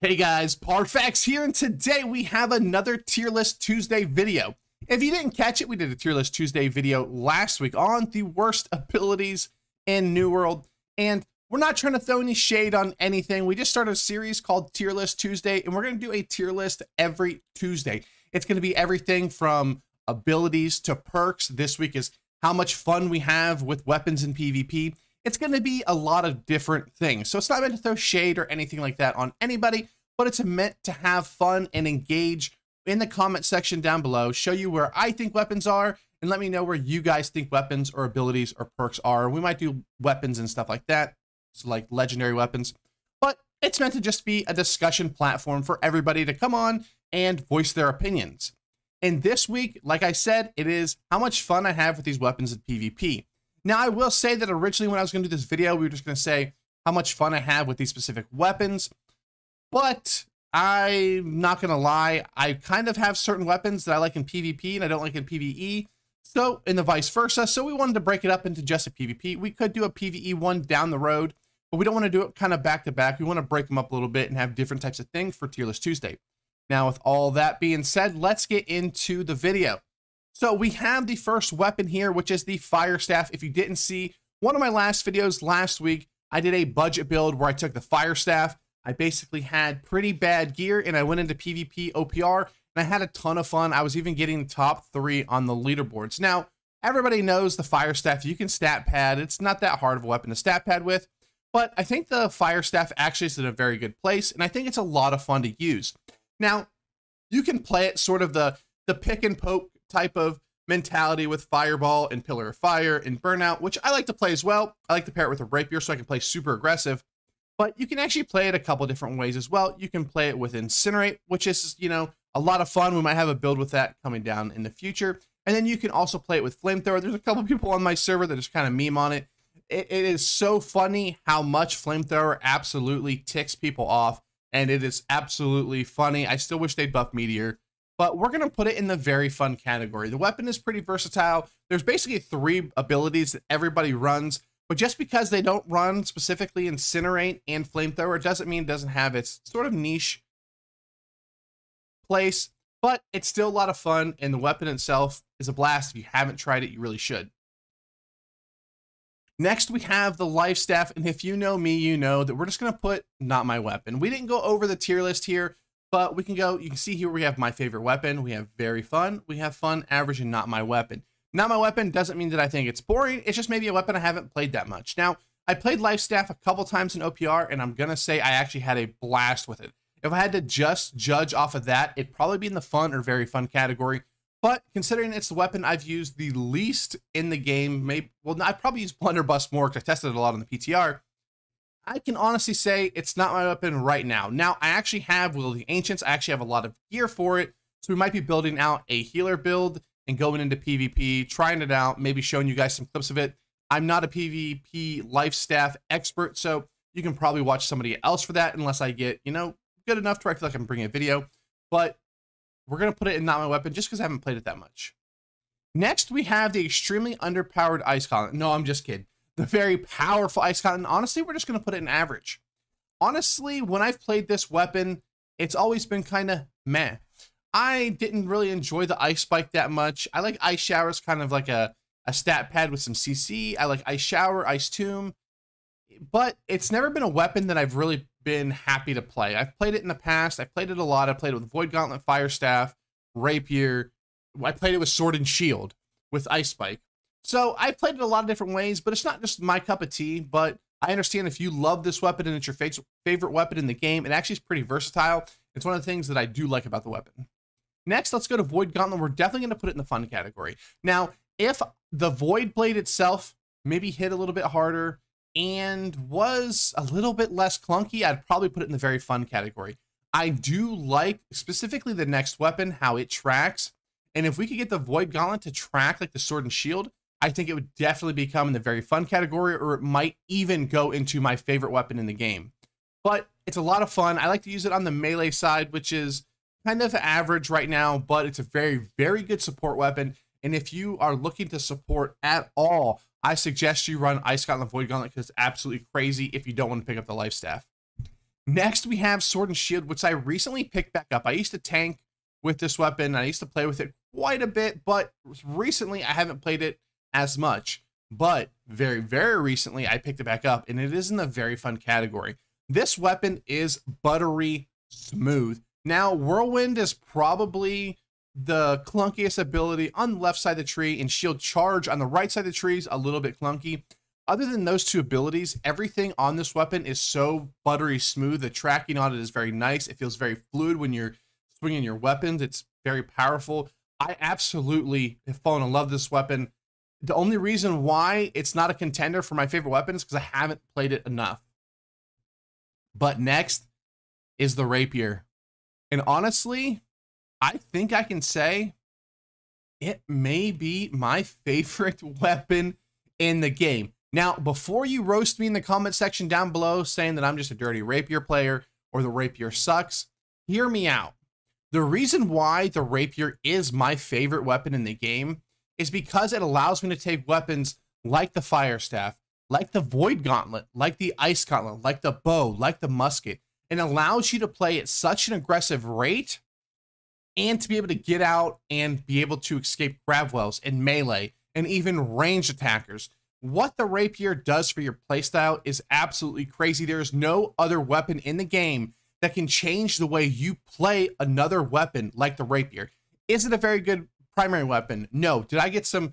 Hey guys, Parfax here, and today we have another Tier List Tuesday video. If you didn't catch it, we did a Tier List Tuesday video last week on the worst abilities in New World, and we're not trying to throw any shade on anything. We just started a series called Tier List Tuesday, and we're going to do a tier list every Tuesday. It's going to be everything from abilities to perks. This week is how much fun we have with weapons in PvP. It's going to be a lot of different things. So it's not meant to throw shade or anything like that on anybody, but it's meant to have fun and engage in the comment section down below, show you where I think weapons are, and let me know where you guys think weapons or abilities or perks are. We might do weapons and stuff like that, so like legendary weapons, but it's meant to just be a discussion platform for everybody to come on and voice their opinions. And this week, like I said, it is how much fun I have with these weapons in PvP. Now, I will say that originally when I was going to do this video, we were just going to say how much fun I have with these specific weapons. But I'm not going to lie, I kind of have certain weapons that I like in PvP and I don't like in PvE. So, and the vice versa. So we wanted to break it up into just a PvP. We could do a PvE one down the road, but we don't want to do it kind of back to back. We want to break them up a little bit and have different types of things for Tier List Tuesday. Now, with all that being said, let's get into the video. So we have the first weapon here, which is the Fire Staff. If you didn't see one of my last videos last week, I did a budget build where I took the Fire Staff. I basically had pretty bad gear and I went into PvP OPR and I had a ton of fun. I was even getting top 3 on the leaderboards. Now, everybody knows the Fire Staff, you can stat pad. It's not that hard of a weapon to stat pad with, but I think the Fire Staff actually is in a very good place and I think it's a lot of fun to use. Now, you can play it sort of the pick and poke type of mentality with Fireball and Pillar of Fire and Burnout, which I like to play as well. I like to pair it with a Rapier so I can play super aggressive, but you can actually play it a couple different ways as well. You can play it with Incinerate, which is, you know, a lot of fun. We might have a build with that coming down in the future. And then you can also play it with Flamethrower. There's a couple people on my server that just kind of meme on it. It is so funny how much Flamethrower absolutely ticks people off, and it is absolutely funny. I still wish they'd buff Meteor, but we're going to put it in the very fun category. The weapon is pretty versatile. There's basically 3 abilities that everybody runs, but just because they don't run specifically Incinerate and Flamethrower doesn't mean it doesn't have its sort of niche place, but it's still a lot of fun, and the weapon itself is a blast. If you haven't tried it, you really should. Next, we have the Life Staff, and if you know me, you know that we're just going to put not my weapon. We didn't go over the tier list here, but we can go, you can see here we have my favorite weapon, we have very fun, we have fun, average, and not my weapon. Not my weapon doesn't mean that I think it's boring, it's just maybe a weapon I haven't played that much. Now, I played Life Staff a couple times in OPR, and I'm gonna say I actually had a blast with it. If I had to just judge off of that, it'd probably be in the fun or very fun category, but considering it's the weapon I've used the least in the game, I'd probably use blunderbuss more because I tested it a lot on the PTR. I can honestly say it's not my weapon right now. Now, I actually have Will of the Ancients. I actually have a lot of gear for it. So we might be building out a healer build and going into PvP, trying it out, maybe showing you guys some clips of it. I'm not a PvP Life Staff expert, so you can probably watch somebody else for that unless I get, you know, good enough to where I feel like I'm bringing a video. But we're going to put it in not my weapon just because I haven't played it that much. Next, we have the extremely underpowered Ice Gauntlet. No, I'm just kidding. The very powerful Ice Gauntlet. Honestly, we're just going to put it in average. Honestly, when I've played this weapon, it's always been kind of meh. I didn't really enjoy the Ice Spike that much. I like Ice Showers, kind of like a stat pad with some CC. I like Ice Shower, Ice Tomb, but it's never been a weapon that I've really been happy to play. I've played it in the past. I played it a lot. I played it with Void Gauntlet, Fire Staff, Rapier. I played it with Sword and Shield with Ice Spike. So I played it a lot of different ways, but it's not just my cup of tea. But I understand if you love this weapon and it's your favorite weapon in the game, it actually is pretty versatile. It's one of the things that I do like about the weapon. Next, let's go to Void Gauntlet. We're definitely going to put it in the fun category. Now, if the Void Blade itself maybe hit a little bit harder and was a little bit less clunky, I'd probably put it in the very fun category. I do like specifically the next weapon, how it tracks. And if we could get the Void Gauntlet to track like the Sword and Shield, I think it would definitely become in the very fun category, or it might even go into my favorite weapon in the game. But it's a lot of fun. I like to use it on the melee side, which is kind of average right now, but it's a very, very good support weapon. And if you are looking to support at all, I suggest you run Ice Gauntlet, Void Gauntlet, because it's absolutely crazy if you don't want to pick up the Life Staff. Next, we have Sword and Shield, which I recently picked back up. I used to tank with this weapon. I used to play with it quite a bit, but recently I haven't played it as much. But very, very recently, I picked it back up, and it is in the very fun category. This weapon is buttery smooth. Now, Whirlwind is probably the clunkiest ability on the left side of the tree, and Shield Charge on the right side of the tree is a little bit clunky. Other than those two abilities, everything on this weapon is so buttery smooth. The tracking on it is very nice. It feels very fluid when you're swinging your weapons. It's very powerful. I absolutely have fallen in love with this weapon. The only reason why it's not a contender for my favorite weapon is because I haven't played it enough. But next is the Rapier. And honestly, I think I can say it may be my favorite weapon in the game. Now, before you roast me in the comment section down below saying that I'm just a dirty Rapier player or the Rapier sucks, hear me out. The reason why the Rapier is my favorite weapon in the game is because it allows me to take weapons like the Fire Staff, like the Void Gauntlet, like the Ice Gauntlet, like the bow, like the Musket, and allows you to play at such an aggressive rate and to be able to get out and be able to escape grab wells and melee and even ranged attackers. What the Rapier does for your playstyle is absolutely crazy. There is no other weapon in the game that can change the way you play another weapon like the Rapier. Is it a very good primary weapon? No. Did I get some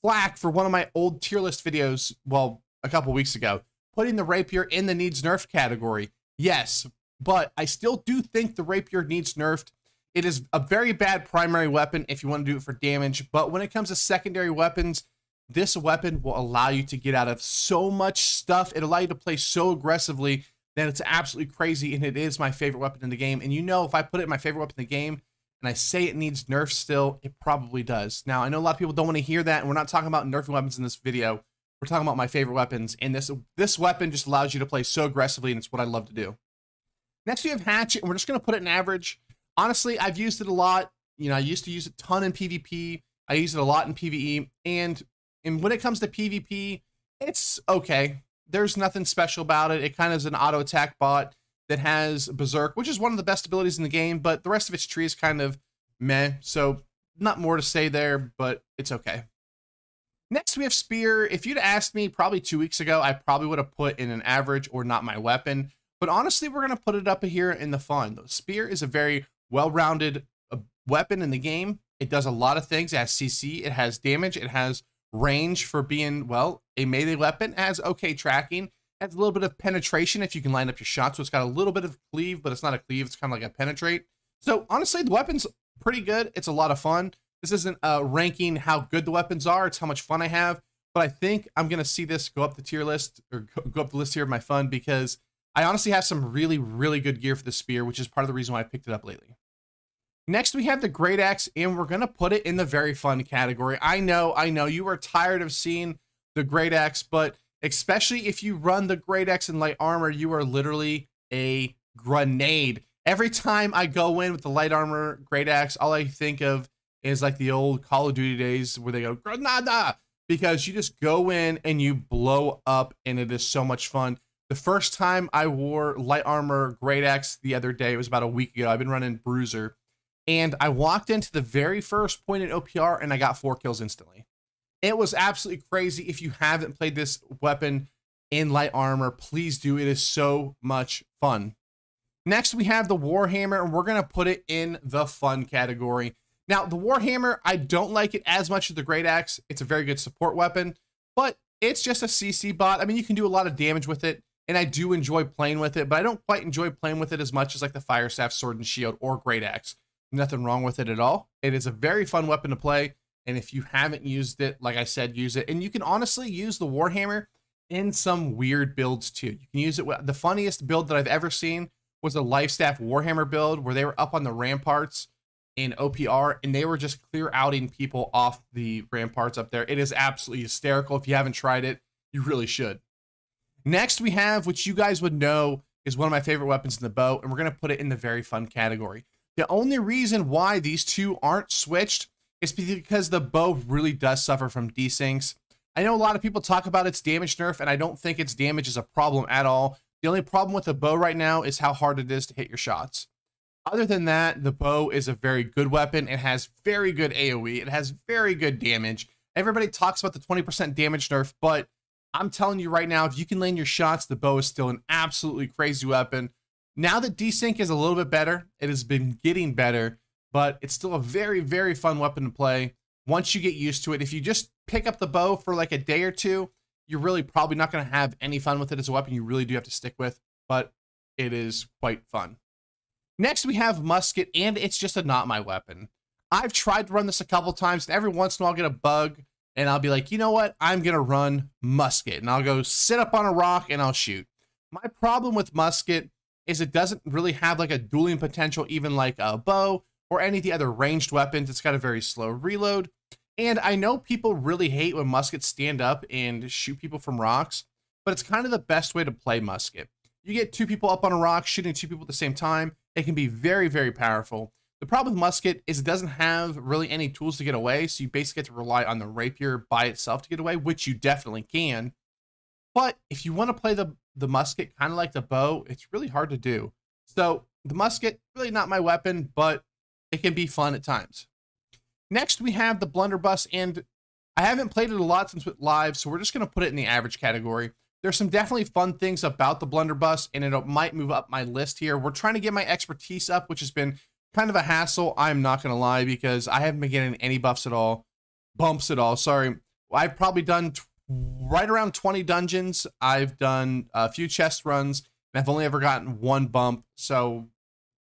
flack for one of my old tier list videos, well, a couple weeks ago, putting the Rapier in the needs nerfed category? Yes, but I still do think the Rapier needs nerfed. It is a very bad primary weapon if you want to do it for damage, but when it comes to secondary weapons, this weapon will allow you to get out of so much stuff. It'll allow you to play so aggressively that it's absolutely crazy, and it is my favorite weapon in the game. And you know, if I put it in my favorite weapon in the game, and I say it needs nerfs still, it probably does. Now, I know a lot of people don't want to hear that, and we're not talking about nerfing weapons in this video. We're talking about my favorite weapons, and this weapon just allows you to play so aggressively, and it's what I love to do. Next, we have Hatchet, and we're just going to put it in average. Honestly, I've used it a lot. You know, I used to use it a ton in PvP. I use it a lot in PvE, and when it comes to PvP, it's okay. There's nothing special about it. It kind of is an auto attack bot that has Berserk, which is one of the best abilities in the game, but the rest of its tree is kind of meh. So not more to say there, but it's okay. Next, we have Spear. If you'd asked me probably 2 weeks ago, I probably would have put in an average or not my weapon. But honestly, we're going to put it up here in the fun. The Spear is a very well-rounded weapon in the game. It does a lot of things. It has CC, it has damage, it has range for being, well, a melee weapon. It has okay tracking. It has a little bit of penetration if you can line up your shots. So it's got a little bit of cleave, but it's not a cleave. It's kind of like a penetrate. So honestly, the weapon's pretty good. It's a lot of fun. This isn't ranking how good the weapons are. It's how much fun I have. But I think I'm going to see this go up the tier list, or go up the list here of my fun, because I honestly have some really, really good gear for the Spear, which is part of the reason why I picked it up lately. Next, we have the Great Axe, and we're going to put it in the very fun category. I know, you are tired of seeing the Great Axe, but especially if you run the Great Axe in light armor, you are literally a grenade. Every time I go in with the light armor Great Axe, all I think of is like the old Call of Duty days where they go, Granada, because you just go in and you blow up, and it is so much fun. The first time I wore light armor Great Axe the other day, it was about a week ago. I've been running Bruiser. And I walked into the very first point in OPR and I got 4 kills instantly. It was absolutely crazy. If you haven't played this weapon in light armor, please do. It is so much fun. Next, we have the Warhammer, and we're going to put it in the fun category. Now, the Warhammer, I don't like it as much as the Great Axe. It's a very good support weapon, but it's just a CC bot. I mean, you can do a lot of damage with it, and I do enjoy playing with it, but I don't quite enjoy playing with it as much as like the Fire Staff, Sword and Shield, or Great Axe. Nothing wrong with it at all. It is a very fun weapon to play, and if you haven't used it, like I said, use it. And you can honestly use the Warhammer in some weird builds too. You can use it. The funniest build that I've ever seen was a Lifestaff Warhammer build where they were up on the ramparts in OPR, and they were just clear outing people off the ramparts up there. It is absolutely hysterical. If you haven't tried it, you really should. Next, we have, which you guys would know is one of my favorite weapons in the bow, and we're going to put it in the very fun category. The only reason why these two aren't switched is because the bow really does suffer from desyncs. I know a lot of people talk about its damage nerf, and I don't think its damage is a problem at all. The only problem with the bow right now is how hard it is to hit your shots. Other than that, the bow is a very good weapon. It has very good AoE. It has very good damage. Everybody talks about the 20% damage nerf, but I'm telling you right now, if you can land your shots, the bow is still an absolutely crazy weapon. Now that desync is a little bit better, it has been getting better, but it's still a very, very fun weapon to play once you get used to it. If you just pick up the bow for like a day or two, you're really probably not going to have any fun with it as a weapon. You really do have to stick with, but it is quite fun. Next, we have Musket, and it's just not my weapon. I've tried to run this a couple times, and every once in a while I'll get a bug, and I'll be like, you know what? I'm going to run Musket, and I'll go sit up on a rock, and I'll shoot. My problem with Musket is it doesn't really have like a dueling potential, even like a bow or any of the other ranged weapons. It's got a very slow reload. And I know people really hate when Muskets stand up and shoot people from rocks, but it's kind of the best way to play Musket. You get two people up on a rock, shooting two people at the same time. It can be very, very powerful. The problem with Musket is it doesn't have really any tools to get away, so you basically have to rely on the Rapier by itself to get away, which you definitely can. But if you want to play the Musket kind of like the bow, it's really hard to do. So the Musket, really not my weapon, but it can be fun at times. Next, we have the blunderbuss, and I haven't played it a lot since it live, so we're just going to put it in the average category. There's some definitely fun things about the blunderbuss, and it might move up my list here. We're trying to get my expertise up, which has been kind of a hassle. I'm not going to lie, because I haven't been getting any bumps at all. Sorry. I've probably done right around 20 dungeons. I've done a few chest runs, and I've only ever gotten one bump, so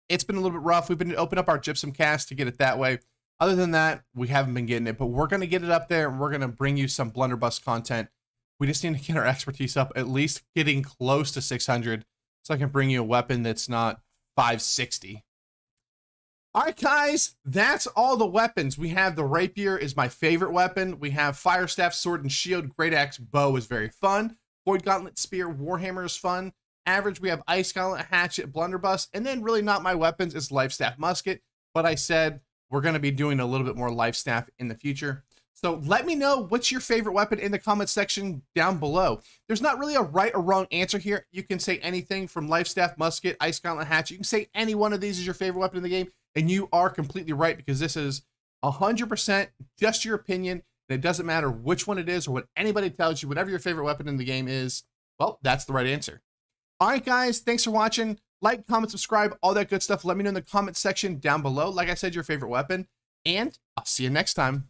it's been a little bit rough. We've been to open up our gypsum cast to get it that way. Other than that, we haven't been getting it, but we're going to get it up there, and we're going to bring you some blunderbuss content. We just need to get our expertise up, at least getting close to 600, so I can bring you a weapon that's not 560. All right, guys, that's all the weapons. We have the Rapier is my favorite weapon. We have Fire Staff, Sword and Shield, Great Axe, Bow is very fun. Void Gauntlet, Spear, Warhammer is fun. Average, we have Ice Gauntlet, Hatchet, Blunderbuss, and then really not my weapons is Life Staff, Musket, but I said we're going to be doing a little bit more Life Staff in the future. So let me know what's your favorite weapon in the comment section down below. There's not really a right or wrong answer here. You can say anything from Life Staff, Musket, Ice Gauntlet, Hatchet. You can say any one of these is your favorite weapon in the game, and you are completely right, because this is 100% just your opinion, and it doesn't matter which one it is or what anybody tells you. Whatever your favorite weapon in the game is, well, that's the right answer. All right, guys, thanks for watching. Like, comment, subscribe, all that good stuff. Let me know in the comment section down below, like I said, your favorite weapon, and I'll see you next time.